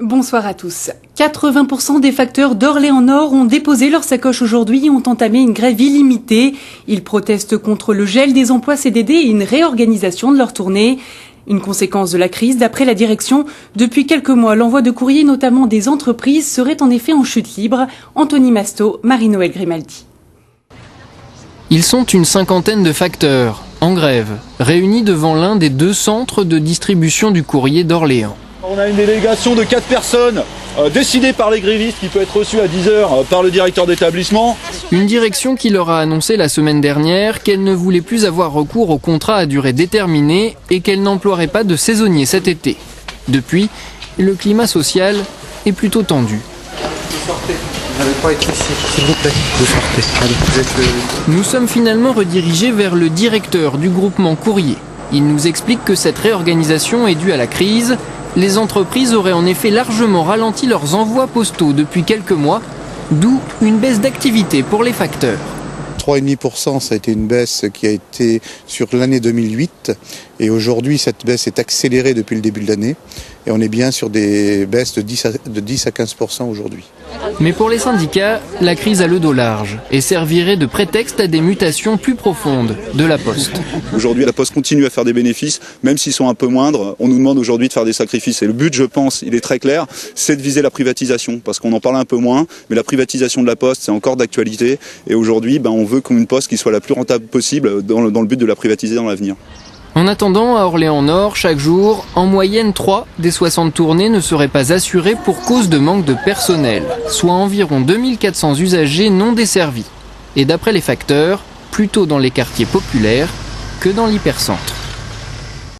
Bonsoir à tous. 80% des facteurs d'Orléans-Nord ont déposé leur sacoche aujourd'hui et ont entamé une grève illimitée. Ils protestent contre le gel des emplois CDD et une réorganisation de leur tournée. Une conséquence de la crise, d'après la direction. Depuis quelques mois, l'envoi de courriers, notamment des entreprises, serait en effet en chute libre. Anthony Masto, Marie-Noël Grimaldi. Ils sont une cinquantaine de facteurs, en grève, réunis devant l'un des 2 centres de distribution du courrier d'Orléans. On a une délégation de 4 personnes décidée par les grévistes qui peut être reçue à 10h par le directeur d'établissement. Une direction qui leur a annoncé la semaine dernière qu'elle ne voulait plus avoir recours aux contrats à durée déterminée et qu'elle n'emploierait pas de saisonniers cet été. Depuis, le climat social est plutôt tendu. Vous sortez, vous n'allez pas être ici, s'il vous plaît. Vous sortez. Allez, vous êtes Nous sommes finalement redirigés vers le directeur du groupement courrier. Il nous explique que cette réorganisation est due à la crise. Les entreprises auraient en effet largement ralenti leurs envois postaux depuis quelques mois, d'où une baisse d'activité pour les facteurs. 3,5%, ça a été une baisse qui a été sur l'année 2008 et aujourd'hui cette baisse est accélérée depuis le début de l'année et on est bien sur des baisses de 10 à 15% aujourd'hui. Mais pour les syndicats, la crise a le dos large et servirait de prétexte à des mutations plus profondes de la Poste. Aujourd'hui, la Poste continue à faire des bénéfices, même s'ils sont un peu moindres. On nous demande aujourd'hui de faire des sacrifices. Et le but, je pense, il est très clair, c'est de viser la privatisation. Parce qu'on en parle un peu moins, mais la privatisation de la Poste, c'est encore d'actualité. Et aujourd'hui, on veut comme une Poste qui soit la plus rentable possible dans le but de la privatiser dans l'avenir. En attendant, à Orléans-Nord, chaque jour, en moyenne 3 des 60 tournées ne seraient pas assurées pour cause de manque de personnel, soit environ 2400 usagers non desservis. Et d'après les facteurs, plutôt dans les quartiers populaires que dans l'hypercentre.